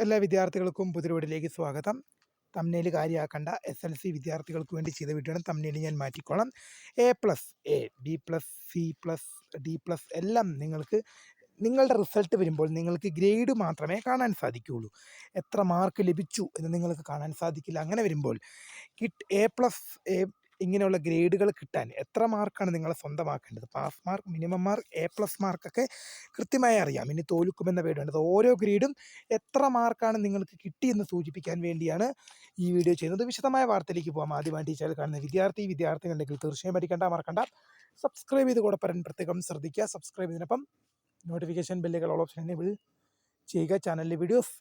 എല്ലാ വിദ്യാർത്ഥികൾക്കും പുതിയ സ്വാഗതം. തമ്മിൽ കാര്യമാക്കേണ്ട SLC വിദ്യാർത്ഥികൾക്ക് വേണ്ടി ചെയ്ത വീഡിയോയാണ്. തമ്മിൽ ഞാൻ മാറ്റിക്കോളാം. A+, B+, C+, D+ എല്ലാം നിങ്ങളുടെ റിസൾട്ട് വരുമ്പോൾ നിങ്ങൾക്ക് ഗ്രേഡ് മാത്രമേ കാണാൻ സാധിക്കുകയുള്ളൂ. എത്ര മാർക്ക് ലഭിച്ചു എന്ന് നിങ്ങൾക്ക് കാണാൻ സാധിക്കില്ല. അങ്ങനെ വരുമ്പോൾ A+, ഇങ്ങനെയുള്ള ഗ്രേഡുകൾ കിട്ടാൻ എത്ര മാർക്കാണ് നിങ്ങൾ സ്വന്തമാക്കേണ്ടത്? Pass mark, minimum mark, A+ മാർക്കൊക്കെ കൃത്യമായി അറിയാം. ഇനി തോൽക്കുമെന്ന പേടിയുണ്ട്. ഓരോ ഗ്രേഡും എത്ര മാർക്കാണ് നിങ്ങൾക്ക് കിട്ടിയെന്ന് സൂചിപ്പിക്കാൻ വേണ്ടിയാണ് ഈ വീഡിയോ ചെയ്യുന്നത്. വിശദമായ വാർത്തയിലേക്ക് പോകാം. ആദ്യമായിട്ട് ഈ ചാനൽ കാണുന്ന വിദ്യാർത്ഥികളുണ്ടെങ്കിൽ തീർച്ചയായും മറക്കണ്ട. സബ്സ്ക്രൈബ് ചെയ്ത് കൂടെ പറയാൻ പ്രത്യേകം ശ്രദ്ധിക്കുക. സബ്സ്ക്രൈബ് ചെയ്തതിനൊപ്പം നോട്ടിഫിക്കേഷൻ ബെല്ലുകൾ ഓൾ ഓപ്ഷൻ എനേബിൾ ചെയ്യുക. ചാനലിലെ വീഡിയോസ്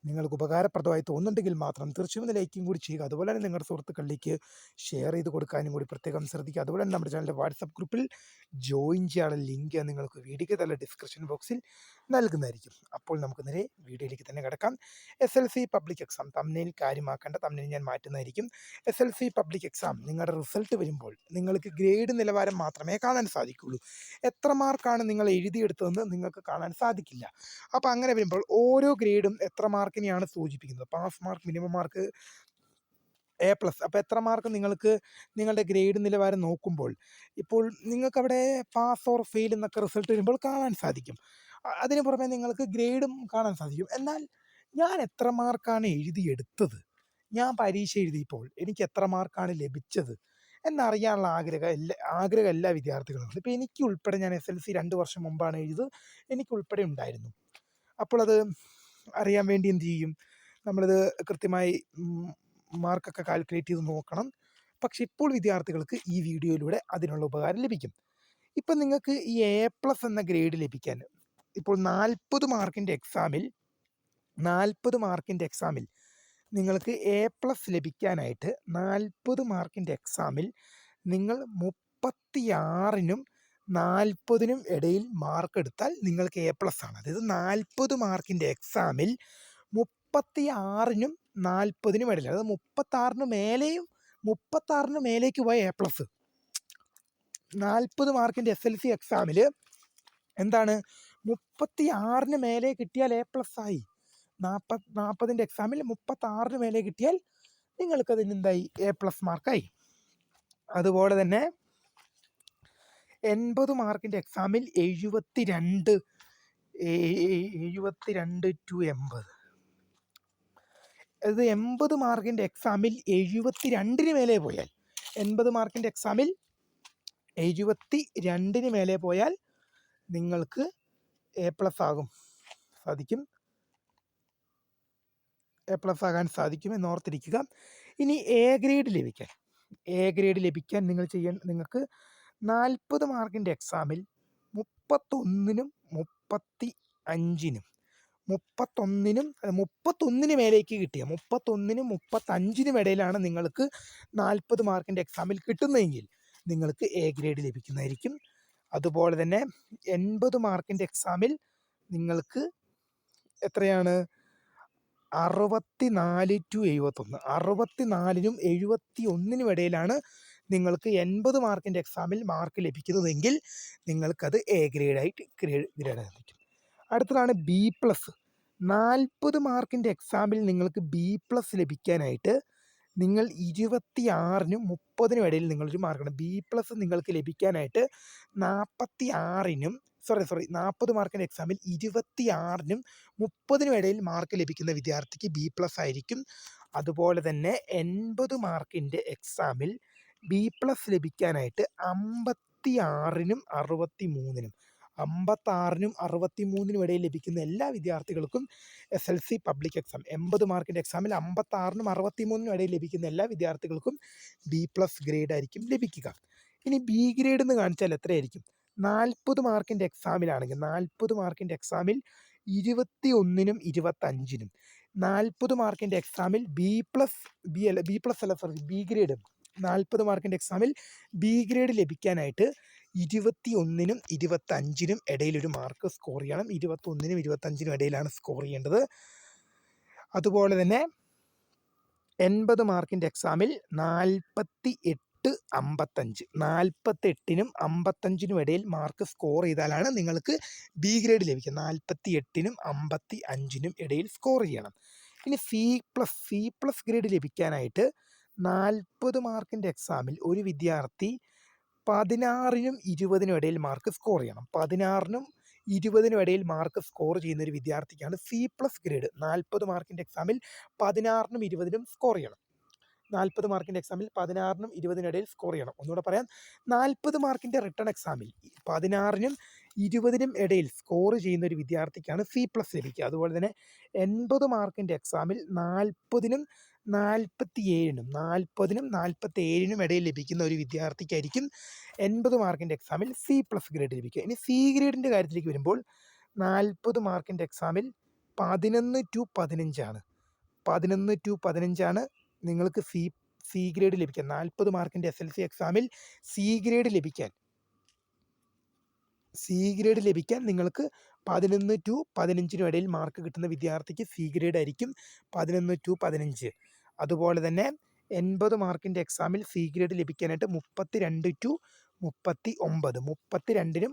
നിങ്ങൾക്ക് ഉപകാരപ്രദമായി തോന്നുന്നുണ്ടെങ്കിൽ മാത്രം തീർച്ചയായും ലൈക്കും കൂടി ചെയ്യുക. അതുപോലെ തന്നെ നിങ്ങളുടെ സുഹൃത്തുക്കളിലേക്ക് ഷെയർ ചെയ്ത് കൊടുക്കാനും കൂടി പ്രത്യേകം ശ്രദ്ധിക്കുക. അതുപോലെ തന്നെ നമ്മുടെ ചാനലിൻ്റെ വാട്സപ്പ് ഗ്രൂപ്പിൽ ജോയിൻ ചെയ്യാനുള്ള ലിങ്ക് നിങ്ങൾക്ക് വീഡിയോയ്ക്ക് തന്നെ ഡിസ്ക്രിപ്ഷൻ ബോക്സിൽ നൽകുന്നതായിരിക്കും. അപ്പോൾ നമുക്ക് നേരെ വീഡിയോയിലേക്ക് തന്നെ കിടക്കാം. SLC പബ്ലിക് എക്സാം തമ്മിൽ കാര്യമാക്കേണ്ട, തമ്മിൽ ഞാൻ മാറ്റുന്നതായിരിക്കും. SLC പബ്ലിക് എക്സാം നിങ്ങളുടെ റിസൾട്ട് വരുമ്പോൾ നിങ്ങൾക്ക് ഗ്രേഡ് നിലവാരം മാത്രമേ കാണാൻ സാധിക്കുകയുള്ളൂ. എത്ര മാർക്കാണ് നിങ്ങൾ എഴുതിയെടുത്തതെന്ന് നിങ്ങൾക്ക് കാണാൻ സാധിക്കില്ല. അപ്പോൾ അങ്ങനെ വരുമ്പോൾ ഓരോ ഗ്രേഡും എത്ര മാർക്കിനെയാണ് സൂചിപ്പിക്കുന്നത്? Pass mark, minimum mark, A+. അപ്പോൾ എത്ര മാർക്ക് നിങ്ങൾക്ക് നിങ്ങളുടെ ഗ്രേഡ് നിലവാരം നോക്കുമ്പോൾ ഇപ്പോൾ നിങ്ങൾക്കവിടെ പാസ് ഓർ ഫെയിൽ എന്നൊക്കെ റിസൾട്ട് വരുമ്പോൾ കാണാൻ സാധിക്കും. അതിന് പുറമെ നിങ്ങൾക്ക് ഗ്രേഡും കാണാൻ സാധിക്കും. എന്നാൽ ഞാൻ എത്ര മാർക്കാണ് എഴുതിയെടുത്തത്, ഞാൻ പരീക്ഷ എഴുതിയപ്പോൾ എനിക്ക് എത്ര മാർക്കാണ് ലഭിച്ചത് എന്നറിയാനുള്ള ആഗ്രഹം എല്ലാ വിദ്യാർത്ഥികളുണ്ട്. ഇപ്പോൾ എനിക്ക് ഉൾപ്പെടെ, ഞാൻ SLC 2 വർഷം മുമ്പാണ് എഴുതിയത്, എനിക്കുൾപ്പെടെ ഉണ്ടായിരുന്നു. അപ്പോൾ അത് അറിയാൻ വേണ്ടി എന്ത് ചെയ്യും? നമ്മളിത് കൃത്യമായി മാർക്കൊക്കെ കാൽക്കുലേറ്റ് ചെയ്ത് നോക്കണം. പക്ഷെ ഇപ്പോൾ വിദ്യാർത്ഥികൾക്ക് ഈ വീഡിയോയിലൂടെ അതിനുള്ള ഉപകാരം ലഭിക്കും. ഇപ്പം നിങ്ങൾക്ക് ഈ A+ എന്ന ഗ്രേഡ് ലഭിക്കാൻ ഇപ്പോൾ 40 മാർക്കിൻ്റെ എക്സാമിൽ നിങ്ങൾക്ക് A+ ലഭിക്കാനായിട്ട് 40 മാർക്കിൻ്റെ എക്സാമിൽ നിങ്ങൾ 36നും 40നും ഇടയിൽ മാർക്ക് എടുത്താൽ നിങ്ങൾക്ക് A+ ആണ്. അതായത് 40 മാർക്കിൻ്റെ എക്സാമിൽ 36നും 40നും ഇടയിൽ, അതായത് 36ന് മേലേക്ക് പോയ A+. 40 മാർക്കിൻ്റെ SLC എക്സാമിൽ എന്താണ്, 36ന് മേലെ കിട്ടിയാൽ A+ ആയി. 40ൻ്റെ എക്സാമിൽ 36ന് മേലെ കിട്ടിയാൽ നിങ്ങൾക്കതിന് എന്തായി? A+ മാർക്കായി. അതുപോലെ തന്നെ 80 മാർക്കിൻ്റെ എക്സാമിൽ 72 to 80, അത് 80 മാർക്കിൻ്റെ എക്സാമിൽ 72ന് മേലെ പോയാൽ, 80 മാർക്കിൻ്റെ എക്സാമിൽ 72ന് മേലെ പോയാൽ നിങ്ങൾക്ക് A+ ആകാൻ സാധിക്കും എന്നോർത്തിരിക്കുക. ഇനി A ഗ്രേഡ് ലഭിക്കാൻ നിങ്ങൾക്ക് 40 മാർക്കിൻ്റെ എക്സാമിൽ 31നും 35നും മേലേക്ക് കിട്ടിയ 31നും 35നും ഇടയിലാണ് നിങ്ങൾക്ക് 40 മാർക്കിൻ്റെ എക്സാമിൽ കിട്ടുന്നതെങ്കിൽ നിങ്ങൾക്ക് A ഗ്രേഡ് ലഭിക്കുന്നതായിരിക്കും. അതുപോലെ തന്നെ 80 മാർക്കിൻ്റെ എക്സാമിൽ നിങ്ങൾക്ക് എത്രയാണ്? 64 to 71, 64നും 71നും ഇടയിലാണ് നിങ്ങൾക്ക് 80 മാർക്കിൻ്റെ എക്സാമിൽ മാർക്ക് ലഭിക്കുന്നതെങ്കിൽ നിങ്ങൾക്കത് A ഗ്രേഡായിട്ട് ഗ്രേഡ് ലഭിക്കും. അടുത്തതാണ് B+. 40 മാർക്കിൻ്റെ എക്സാമിൽ നിങ്ങൾക്ക് B+ ലഭിക്കാനായിട്ട് നിങ്ങൾ 26നും 30നും ഇടയിൽ നിങ്ങളൊരു മാർക്കാണ്. B+ നിങ്ങൾക്ക് ലഭിക്കാനായിട്ട് 40 മാർക്കിൻ്റെ എക്സാമിൽ 26നും 30നും ഇടയിൽ മാർക്ക് ലഭിക്കുന്ന വിദ്യാർത്ഥിക്ക് B+ ആയിരിക്കും. അതുപോലെ തന്നെ 80 മാർക്കിൻ്റെ എക്സാമിൽ B+ ലഭിക്കാനായിട്ട് 56നും 63നും ഇടയിൽ ലഭിക്കുന്ന എല്ലാ വിദ്യാർത്ഥികൾക്കും SLC പബ്ലിക് എക്സാം 80 മാർക്കിൻ്റെ എക്സാമിൽ 56നും 63നും ഇടയിൽ ലഭിക്കുന്ന എല്ലാ വിദ്യാർത്ഥികൾക്കും B+ ഗ്രേഡ് ആയിരിക്കും ലഭിക്കുക. ഇനി B ഗ്രേഡ് എന്ന് കാണിച്ചാൽ എത്രയായിരിക്കും? 40 മാർക്കിൻ്റെ എക്സാമിലാണെങ്കിൽ 40 മാർക്കിൻ്റെ എക്സാമിൽ 21നും 25നും, 40 മാർക്കിൻ്റെ എക്സാമിൽ B ഗ്രേഡ് 40 മാർക്കിൻ്റെ എക്സാമിൽ B ഗ്രേഡ് ലഭിക്കാനായിട്ട് 21നും 25നും ഇടയിലൊരു മാർക്ക് സ്കോർ ചെയ്യണം. 21നും 25നും ഇടയിലാണ് സ്കോർ ചെയ്യേണ്ടത്. അതുപോലെ തന്നെ 80 മാർക്കിൻ്റെ എക്സാമിൽ 48 55 48നും 55നും ഇടയിൽ മാർക്ക് സ്കോർ ചെയ്താലാണ് നിങ്ങൾക്ക് ബി ഗ്രേഡ് ലഭിക്കുക. 48നും 55നും ഇടയിൽ സ്കോർ ചെയ്യണം. ഇനി സി പ്ലസ് ഗ്രേഡ് ലഭിക്കാനായിട്ട് 40 മാർക്കിൻ്റെ എക്സാമിൽ ഒരു വിദ്യാർത്ഥി 16നും 20നും ഇടയിൽ മാർക്ക് സ്കോർ ചെയ്യണം. 16നും 20നും ഇടയിൽ മാർക്ക് സ്കോർ ചെയ്യുന്ന ഒരു വിദ്യാർത്ഥിക്കാണ് സി പ്ലസ് ഗ്രേഡ്. 40 മാർക്കിൻ്റെ എക്സാമിൽ 16നും 20നും സ്കോർ ചെയ്യണം. 40 മാർക്കിൻ്റെ എക്സാമിൽ 16നും 20നും ഇടയിൽ സ്കോർ ചെയ്യണം. ഒന്നുകൂടെ പറയാം, 40 മാർക്കിൻ്റെ റിട്ടേൺ എക്സാമിൽ 16നും 20നും ഇടയിൽ സ്കോർ ചെയ്യുന്ന ഒരു വിദ്യാർത്ഥിക്കാണ് സി പ്ലസ് ലഭിക്കുക. അതുപോലെ തന്നെ 80 മാർക്കിൻ്റെ എക്സാമിൽ 40നും 47നും ഇടയിൽ ലഭിക്കുന്ന ഒരു വിദ്യാർത്ഥിക്കായിരിക്കും 80 മാർക്കിൻ്റെ എക്സാമിൽ സി പ്ലസ് ഗ്രേഡ് ലഭിക്കുക. ഇനി സി ഗ്രേഡിൻ്റെ കാര്യത്തിലേക്ക് വരുമ്പോൾ 40 മാർക്കിൻ്റെ എക്സാമിൽ 11 to 15 11 to 15 നിങ്ങൾക്ക് സി ഗ്രേഡ് ലഭിക്കാൻ. 40 മാർക്കിൻ്റെ SLC എക്സാമിൽ സി ഗ്രേഡ് ലഭിക്കാൻ നിങ്ങൾക്ക് 11 to 15 ഇടയിൽ മാർക്ക് കിട്ടുന്ന വിദ്യാർത്ഥിക്ക് സി ഗ്രേഡ് ആയിരിക്കും 11 to 15. അതുപോലെ തന്നെ 80 മാർക്കിൻ്റെ എക്സാമിൽ സി ഗ്രേഡ് ലഭിക്കാനായിട്ട് 32 to 39 32നും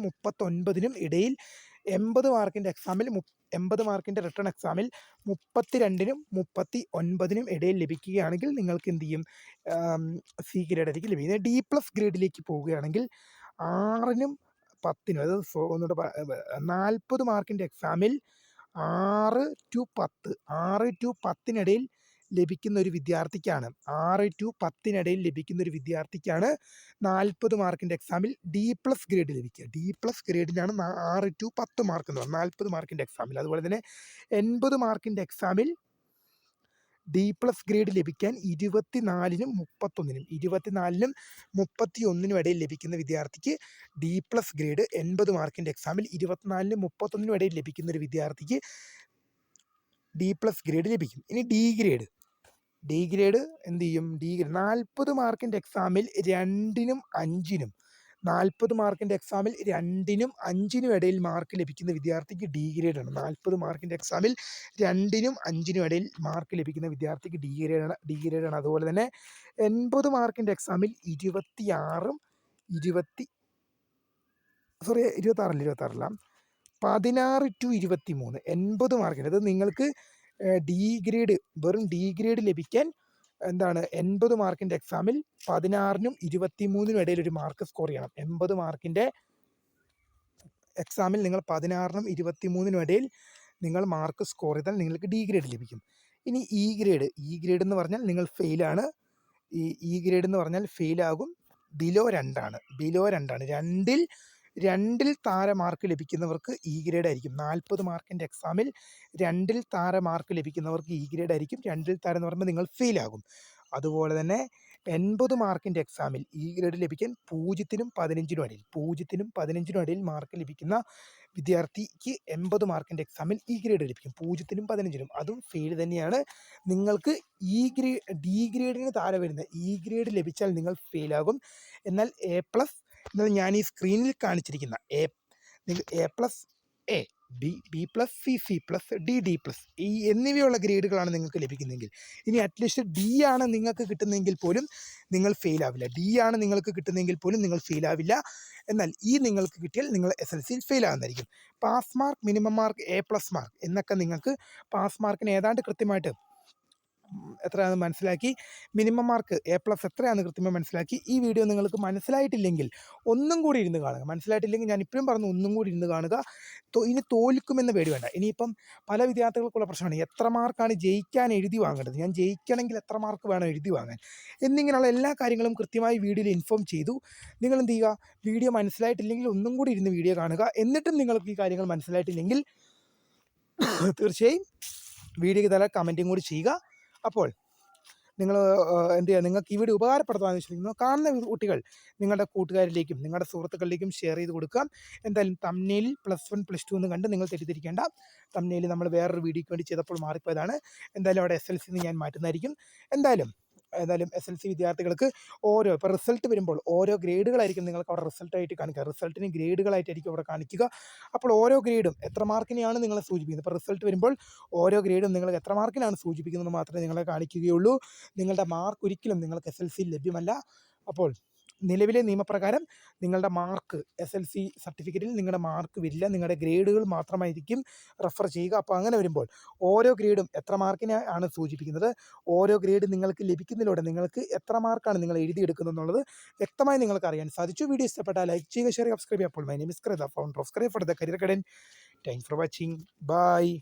39നും ഇടയിൽ 80 മാർക്കിൻ്റെ റിട്ടേൺ എക്സാമിൽ 32നും 39നും ഇടയിൽ ലഭിക്കുകയാണെങ്കിൽ നിങ്ങൾക്ക് എന്ത് ചെയ്യും, സി ഗ്രേഡ് ആയിരിക്കും ലഭിക്കുന്നത്. ഡി പ്ലസ് ഗ്രേഡിലേക്ക് പോവുകയാണെങ്കിൽ 6നും 10നും, അതായത് ഒന്നുകൂടെ 40 മാർക്കിൻ്റെ എക്സാമിൽ 6 to 10 ലഭിക്കുന്ന ഒരു വിദ്യാർത്ഥിക്കാണ് 40 മാർക്കിൻ്റെ എക്സാമിൽ ഡി പ്ലസ് ഗ്രേഡ് ലഭിക്കുക. ഡി പ്ലസ് ഗ്രേഡിനാണ് 6 to 10 മാർക്ക് എന്ന് പറയുന്നത് 40 മാർക്കിൻ്റെ എക്സാമിൽ. അതുപോലെ തന്നെ 80 മാർക്കിൻ്റെ എക്സാമിൽ ഡി പ്ലസ് ഗ്രേഡ് ലഭിക്കാൻ 24നും 31നും ഇടയിൽ ലഭിക്കുന്ന വിദ്യാർത്ഥിക്ക് ഡി പ്ലസ് ഗ്രേഡ് 80 മാർക്കിൻ്റെ എക്സാമിൽ 24നും 31നും ഇടയിൽ ലഭിക്കുന്ന ഒരു വിദ്യാർത്ഥിക്ക് ഡി പ്ലസ് ഗ്രേഡ് ലഭിക്കും. ഇനി ഡി ഗ്രേഡ് എന്ത് ചെയ്യും? 40 മാർക്കിൻ്റെ എക്സാമിൽ 2നും 5നും ഇടയിൽ മാർക്ക് ലഭിക്കുന്ന വിദ്യാർത്ഥിക്ക് ഡി ഗ്രേഡാണ്. 40 മാർക്കിൻ്റെ എക്സാമിൽ 2നും 5നും ഇടയിൽ മാർക്ക് ലഭിക്കുന്ന വിദ്യാർത്ഥിക്ക് ഡി ഗ്രേഡാണ്. അതുപോലെ തന്നെ 80 മാർക്കിൻ്റെ എക്സാമിൽ 16 to 23 80 മാർക്കിന്, അത് നിങ്ങൾക്ക് വെറും ഡി ഗ്രേഡ് ലഭിക്കാൻ 80 മാർക്കിൻ്റെ എക്സാമിൽ 16നും 23നും ഇടയിൽ ഒരു മാർക്ക് സ്കോർ ചെയ്യണം. 80 മാർക്കിൻ്റെ എക്സാമിൽ നിങ്ങൾ 16നും 23നും ഇടയിൽ നിങ്ങൾ മാർക്ക് സ്കോർ ചെയ്താൽ നിങ്ങൾക്ക് ഡി ഗ്രേഡ് ലഭിക്കും. ഇനി ഇ ഗ്രേഡ് എന്ന് പറഞ്ഞാൽ നിങ്ങൾ ഫെയിലാണ്. ഇ ഗ്രേഡ് എന്ന് പറഞ്ഞാൽ ഫെയിലാകും. ബിലോ 2 രണ്ടിൽ താഴെ മാർക്ക് ലഭിക്കുന്നവർക്ക് ഇ ഗ്രേഡ് ആയിരിക്കും. 40 മാർക്കിൻ്റെ എക്സാമിൽ 2ൽ താഴെ മാർക്ക് ലഭിക്കുന്നവർക്ക് ഇ ഗ്രേഡ് ആയിരിക്കും. 2ൽ താഴെ എന്ന് പറയുമ്പോൾ നിങ്ങൾ ഫെയിലാകും. അതുപോലെ തന്നെ 80 മാർക്കിൻ്റെ എക്സാമിൽ ഇ ഗ്രേഡ് ലഭിക്കാൻ 0നും 15നും ഇടയിൽ മാർക്ക് ലഭിക്കുന്ന വിദ്യാർത്ഥിക്ക് 80 മാർക്കിൻ്റെ എക്സാമിൽ ഇ ഗ്രേഡ് ലഭിക്കും. 0നും 15നും അതും ഫെയിൽ തന്നെയാണ്. നിങ്ങൾക്ക് ഡി ഗ്രേഡിന് താഴെ വരുന്ന ഇ ഗ്രേഡ് ലഭിച്ചാൽ നിങ്ങൾ ഫെയിലാകും. എന്നാൽ എന്നാൽ ഞാൻ ഈ സ്ക്രീനിൽ കാണിച്ചിരിക്കുന്ന A plus A, B plus C plus D plus എന്നിവയുള്ള ഗ്രേഡുകളാണ് നിങ്ങൾക്ക് ലഭിക്കുന്നതെങ്കിൽ, ഇനി അറ്റ്ലീസ്റ്റ് ഡി ആണ് നിങ്ങൾക്ക് കിട്ടുന്നതെങ്കിൽ പോലും നിങ്ങൾ ഫെയിലാവില്ല. എന്നാൽ ഈ നിങ്ങൾക്ക് കിട്ടിയാൽ നിങ്ങൾ SLCയിൽ ഫെയിലാകുന്നതായിരിക്കും. Pass mark, minimum mark, A plus mark എന്നൊക്കെ നിങ്ങൾക്ക് പാസ് മാർക്കിന് ഏതാണ്ട് കൃത്യമായിട്ട് എത്രയാണെന്ന് മനസ്സിലാക്കി, മിനിമം മാർക്ക് എ പ്ലസ് എത്രയാണെന്ന് കൃത്യമായി മനസ്സിലാക്കി. ഈ വീഡിയോ നിങ്ങൾക്ക് മനസ്സിലായിട്ടില്ലെങ്കിൽ ഒന്നും കൂടി ഇരുന്ന് കാണുക. മനസ്സിലായിട്ടില്ലെങ്കിൽ ഞാൻ ഇപ്പോഴും പറഞ്ഞു, ഒന്നും കൂടി ഇരുന്ന് കാണുക. ഇനി തോൽക്കുമെന്ന് പേടി വേണ്ട. ഇനിയിപ്പം പല വിദ്യാർത്ഥികൾക്കുള്ള പ്രശ്നമാണ്, എത്ര മാർക്കാണ് ജയിക്കാൻ എഴുതി വാങ്ങേണ്ടത്, ഞാൻ ജയിക്കണമെങ്കിൽ എത്ര മാർക്ക് വേണം എഴുതി വാങ്ങാൻ എന്നിങ്ങനെയുള്ള എല്ലാ കാര്യങ്ങളും കൃത്യമായി വീഡിയോയിൽ ഇൻഫോം ചെയ്തു. നിങ്ങൾ എന്ത് ചെയ്യുക, വീഡിയോ മനസ്സിലായിട്ടില്ലെങ്കിൽ ഒന്നും കൂടി ഇരുന്ന് വീഡിയോ കാണുക. എന്നിട്ടും നിങ്ങൾക്ക് ഈ കാര്യങ്ങൾ മനസ്സിലായിട്ടില്ലെങ്കിൽ തീർച്ചയായും വീഡിയോയ്ക്ക് തല കമൻറ്റും കൂടി ചെയ്യുക. അപ്പോൾ നിങ്ങൾ എന്ത് ചെയ്യുക, നിങ്ങൾക്ക് ഈ വീഡിയോ ഉപകാരപ്പെടുത്താമെന്ന് വിശ്വസിക്കുന്നു. കാണുന്ന കുട്ടികൾ നിങ്ങളുടെ കൂട്ടുകാരിലേക്കും നിങ്ങളുടെ സുഹൃത്തുക്കളിലേക്കും ഷെയർ ചെയ്ത് കൊടുക്കാം. എന്തായാലും തംബ്നെയിലിൽ +1 +2 എന്ന് കണ്ട് നിങ്ങൾ തെറ്റിദ്ധരിക്കേണ്ട. തംബ്നെയിൽ നമ്മൾ വേറൊരു വീഡിയോയ്ക്ക് വേണ്ടി ചെയ്തപ്പോൾ മാറിപ്പോയതാണ്. എന്തായാലും അവിടെ SLC ഞാൻ മാറ്റുന്നതായിരിക്കും. എന്തായാലും ഏതായാലും SLC വിദ്യാർത്ഥികൾക്ക് ഇപ്പോൾ റിസൾട്ട് വരുമ്പോൾ ഓരോ ഗ്രേഡുകളായിരിക്കും നിങ്ങൾക്ക് അവിടെ റിസൾട്ടായിട്ട് കാണിക്കുക. റിസൾട്ടിന് ഗ്രേഡുകളായിട്ടായിരിക്കും അവിടെ കാണിക്കുക. അപ്പോൾ ഓരോ ഗ്രേഡും എത്ര മാർക്കിനെയാണ് നിങ്ങളെ സൂചിപ്പിക്കുന്നത്. ഇപ്പോൾ റിസൾട്ട് വരുമ്പോൾ ഓരോ ഗ്രേഡും നിങ്ങൾ എത്ര മാർക്കിനാണ് സൂചിപ്പിക്കുന്നത് മാത്രമേ നിങ്ങളെ കാണിക്കുകയുള്ളൂ. നിങ്ങളുടെ മാർക്ക് ഒരിക്കലും നിങ്ങൾക്ക് SLC ലഭ്യമല്ല. അപ്പോൾ നിലവിലെ നിയമപ്രകാരം നിങ്ങളുടെ മാർക്ക് SLC സർട്ടിഫിക്കറ്റിൽ നിങ്ങളുടെ മാർക്ക് വരില്ല, നിങ്ങളുടെ ഗ്രേഡുകൾ മാത്രമായിരിക്കും റെഫർ ചെയ്യുക. അപ്പോൾ അങ്ങനെ വരുമ്പോൾ ഓരോ ഗ്രേഡും എത്ര മാർക്കിനെ ആണ് സൂചിപ്പിക്കുന്നത്, ഓരോ ഗ്രേഡ് നിങ്ങൾക്ക് ലഭിക്കുന്നതിലൂടെ നിങ്ങൾക്ക് എത്ര മാർക്കാണ് നിങ്ങൾ എഴുതിയെടുക്കുന്നത് എന്നുള്ളത് വ്യക്തമായി നിങ്ങൾക്ക് അറിയാൻ സാധിച്ചു. വീഡിയോ ഇഷ്ടപ്പെട്ടാൽ ലൈക്ക് ചെയ്യുക, ഷെയർ, സബ്സ്ക്രൈബ് ചെയ്യുക. അപ്പോൾ my name is Kritha, founder of scribe for the career guidance. Thanks for watching. By.